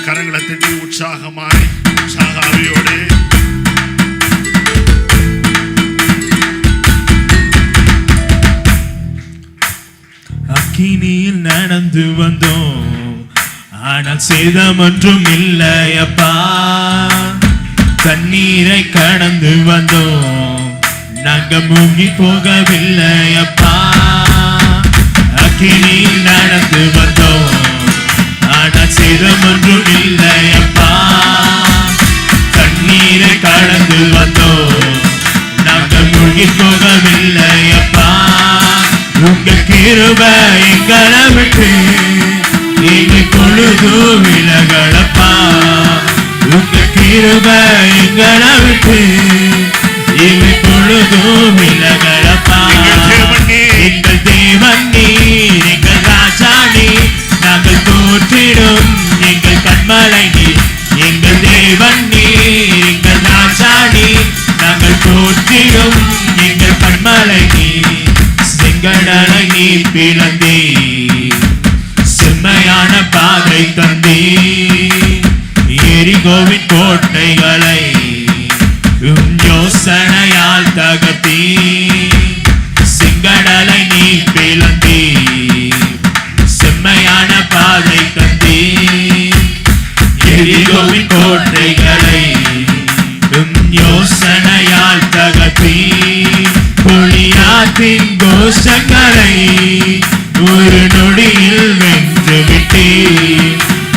கரங்களை தட்டி உற்சாகமாய் ஆவியோடு அக்கினியில் நடந்து வந்தோம், ஆனால் சேதம் ஒன்றும் இல்லையப்பா. தண்ணீரை கடந்து வந்தோம், நாங்க மூங்கி போகவில்லையப்பா. அக்கினியில் நடந்து வந்தோம், ஆனால் சேதம் ஒன்றும் இல்லையப்பா. தண்ணீரை கடந்து வந்தோம், நாங்க மூங்கி போகவில்லையப்பா. உங்க கிருபை எங்களை விட்டு நீங்க பொழுது விலகளப்பா. உங்க கிருபை எங்களை விட்டு நீங்க பொழுது விலகளப்பா. எங்கள் தேவன் நீர், எங்கள் ராஜா நீர், நாங்கள் தோற்றிடும் எங்கள் கண்மலை நீர். எங்கள் தேவன் நீர், எங்கள் ராஜா நீர், நாங்கள் தோற்றிடும் எங்கள் கண்மலை நீர். செங்கடலை நீ பிளந்தே, செம்மையான பாதை தந்தே, எரிகோவின் கோட்டைகளை யோசனையால் தகர்த்தே. செங்கடலை நீ பிளந்தே, செம்மையான பாதை தந்தே, எரிகோவின் கோட்டைகளை யோசனையால் தகர்த்தே. கோலியாத்தின் கோஷங்களை ஒரு நொடியில் வென்று விட்டே.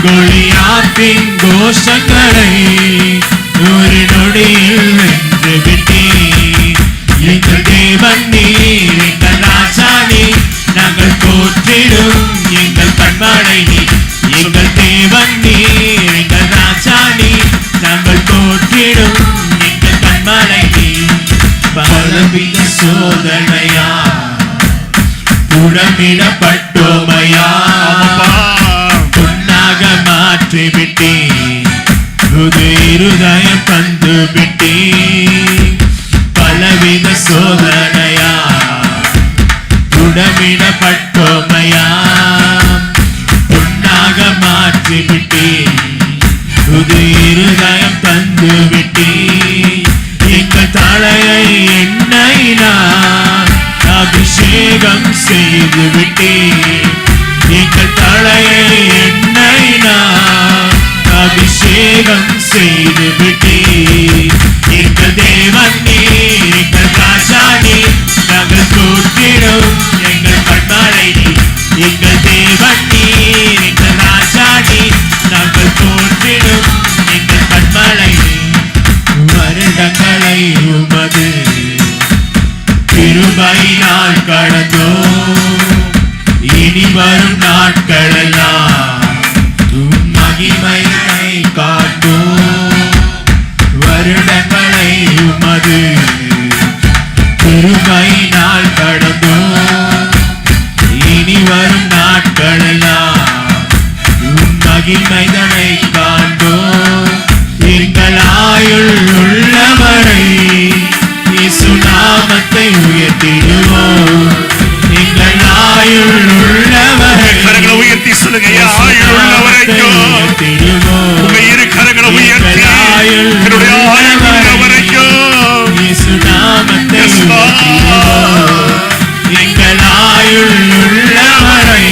கோலியாத்தின் கோஷங்களை ஒரு நொடியில் வென்று விட்டே. எங்கள் தேவன் நீர், எங்கள் ராஜா நீர், நாங்கள் போற்றிடும் எங்கள் கண்மலை நீர். எங்கள் தேவன் நீர், எங்கள் ராஜா நீர், நாங்கள் போற்றிடும் எங்கள் கண்மலை நீர். பலவித சோதனையா புறமிடப்பட்டோமையா, பொன்னாக மாற்றிவிட்டே, புது இருதயம் தந்து விட்டே. பலவித சோதனையா புறமிடப்பட்டோமையா, பொன்னாக மாற்றிவிட்டே, புது இருதயம் தந்து விட்டே. எங்கள் தலையை எண்ணெயினால் அபிஷேகம் செய்து விட்டே. எங்கள் தலையை எண்ணெயினால் அபிஷேகம் செய்து விட்டே. எங்கள் தேவன் நீர், எங்கள் ராஜா நீர், நாங்கள் தோற்றிடும் எங்கள் கண்மலை நீர். எங்கள் தேவன் நீர், எங்கள் ராஜா நீர், நாங்கள் தோற்றிடும் எங்கள் கண்மலை நீர். வருடங்களை உமது கிருபையினால் கடந்தோம், இனி வரும் நாட்களெல்லாம் உம் மகிமையை காட்டும். வருடங்களை உமது கிருபையினால் கடந்தோம், இனி வரும் நாட்களெல்லாம் உம் மகிமைதனை காண்போம். எங்கள் ஆயுள் உள்ளவரை இயேசு நாமத்தை உயர்த்திடுவோம். எங்கள் ஆயுள் உள்ளவரை கரங்களை உயர்த்தி சொல்லுங்க. ஆயுள் உள்ளவரைக்கும் உங்க இரு கரங்களை உயர்த்தி என்னுடைய ஆயுள் உள்ளவரைக்கும் இயேசு நாமத்தை உயர்த்திடுவோம். எங்கள் ஆயுள் உள்ளவரை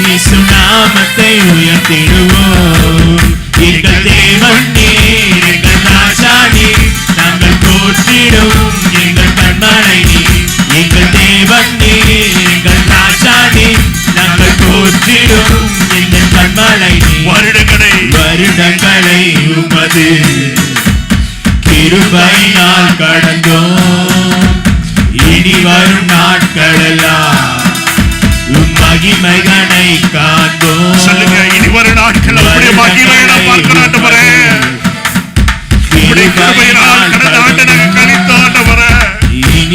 இயேசு நாமத்தை உயர்த்திடுவோம். எங்கள் தேவன் நீர், எங்கள் ராஜா நீர், நாங்கள் போற்றிடும் எங்கள் கண்மலை நீர். எங்கள் தேவன் நீர், எங்கள் ராஜா நீர், நாங்கள் போற்றிடும் எங்கள் கண்மலை நீர். வருடங்களை உமது கிருபையினால் கடந்தோம், இனி வரும் நாட்களெல்லாம் உம் மகிமைகளை காண்போம். சொல்லுங்க, இனி வரும் நாட்கள் உம்முடைய மகிமையை நான் பார்க்கிறேன் ஆண்டவரே. உம்முடைய கிருபையினால் கடந்த ஆண்டு நாங்கள் கழித்த ஆண்டவரே.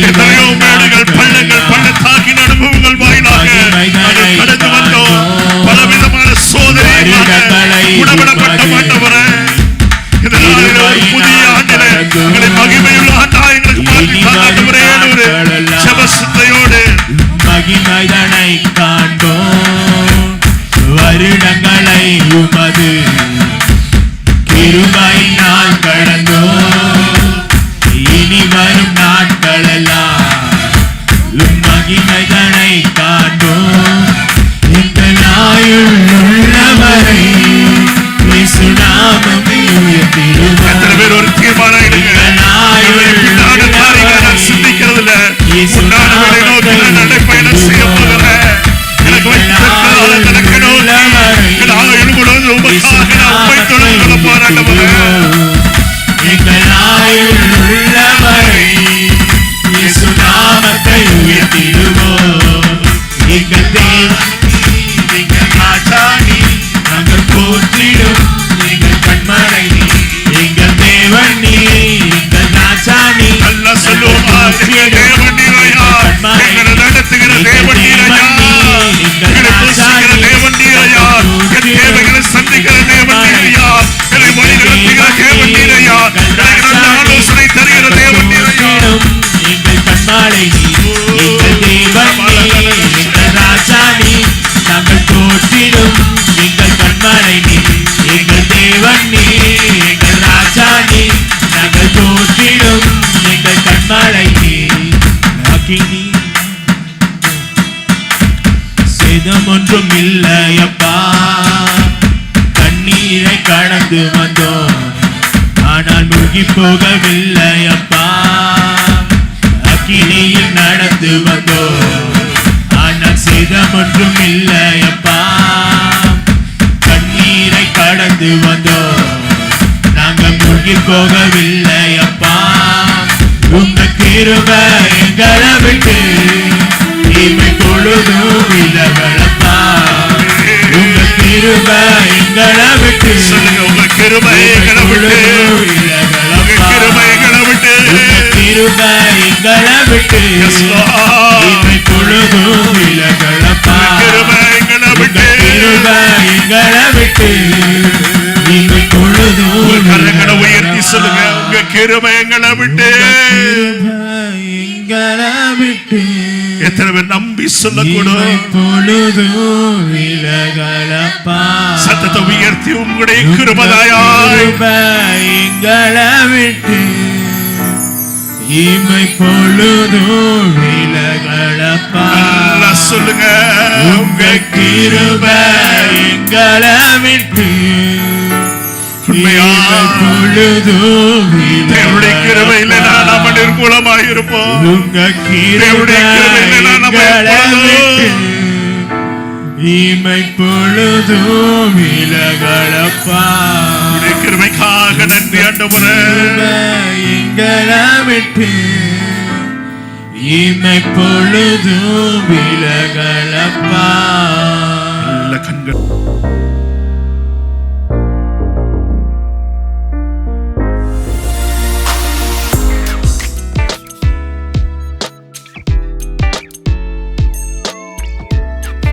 எத்தனையோ மேடுகள் பள்ளங்கள் பள்ளத்தாக்கின் அனுபவங்கள் வாயிலாக நாங்கள் கடந்து வந்தோம். பலவிதமான சோதனைகளால் உணவிடப்பட்ட ஆண்டவரே. இந்த நாளில் ஒரு புதிய ஆண்டிலே எங்களை மகிமையுள்ள ஆண்டாய் எங்களுக்கு மாற்றி ஆண்டவரே. ஒரு ஜெபசிந்தையோடு மகிமைதனை காண்போம். வருடங்களை உமது மகிமைதனை காண்போம் எங்கள் ஆயுள் உள்ளவரை இயேசு நாமத்தை உயர்த்திடுவோம். எத்தனை பேர் ஒரு தீர்மானம் எடுங்க? பின்னாடி காரியங்களை நான் சிந்திக்கிறது இல்ல, முன்னாடி வேலை நோக்கி நான் நடைப்பயணம் செய்ய போகிறேன். எனக்கு வைத்திருக்கிறதால நடக்கணும். என் ஆயுள் முழுவதும் உமக்காக நான் உம்மை தொழுது கொள்ள போராட்டப்படுறேன். எங்கள் ஆயுள் உள்ளவரை இயேசு நாமத்தை உயர்த்திடுவோம். எங்கள் தேவன் எங்கள் ராஜாணி நாங்கள் போற்றிடும் எங்கள் கண்மலை நீ. எங்கள் தேவன் நீ எங்கள் ராஜாணி நல்லா சொல்லுவோமா? எங்கள் தேவன் நீரையா, எங்களை நடத்துகிற தேவன் நீரையா, எங்களை போஷிக்கிற தேவன் நீரையா, என் தேவைகளை சந்திக்கிற தேவன் நீரையா, என்னை வழி நடத்துகிற தேவன் நீரையா, எனக்கு நல்ல ஆலோசனை தருகிற தேவன் நீரையா. எங்கள் கண்மலை நீ எங்கள் தேவன் நீ எங்கள் ராஜாணி நாங்கள் போற்றிடும் எங்கள் கண்மலை நீ. எங்கள் தேவன் நீ எங்கள் ராஜாணி நாங்கள் போற்றிடும் எங்கள் கண்மலை நீ. அக்கினி சேதம் ஒன்றும் இல்லையப்பா, கண்ணீரை கடந்து வந்தோம் ஆனால் மூழ்கி போகவில்லையப்பா. அக்கினியில் நடந்து வந்தோம் ஆனால் சேதம் ஒன்றும் இல்லையப்பா. கண்ணீரை கடந்து வந்தோம் நாங்கள் மூழ்கி போகவில்லையப்பா. உங்க கிருபை எங்களை விட்டு இமை பொழுதும் விலகலப்பா. உங்க கிருபை எங்களை விட்டு சொல்லுங்க, உங்க கிருபை எங்களை விட்டு, உங்க கிருபை எங்களை விட்டு, கிருபை எங்களை விட்டு Yes, Lord. இமை பொழுதும் விலகலப்பா. கிருபை எங்களை விட்டு, கிருபை எங்களை விட்டு இமை பொழுதும் உங்க கரங்களை உயர்த்தி சொல்லுங்க, உங்க கிருபை எங்களை விட்டு. எங்களை விட்டு எத்தனை பேர் நம்பி சொல்லக்கூடும்? இமை பொழுதும் விலகலப்பா. சத்தத்தை உயர்த்தி உங்களுடைய கிருபையாய் கிருபை எங்களை விட்டு இமை பொழுதும் விலகலப்பா. நல்லா சொல்லுங்க, உங்க கிருபை எங்களை விட்டு உண்மையா? இமை பொழுதும் தேவனுடைய கிருபை விலகலப்பா. இல்லைனா நாம நிர்மூலமாய் இருப்போம். உங்க கிருபை தேவனுடைய கிருபை இல்லைனா நம்ம எங்களை விட்டு எப்பொழுதும் இமை பொழுதும் விலகலப்பா. உம்முடைய கிருபைக்காக நன்றி ஆண்டவரே. கிருபை எங்களை விட்டு இமை பொழுதும் விலகலப்பா. நல்ல கண்கள்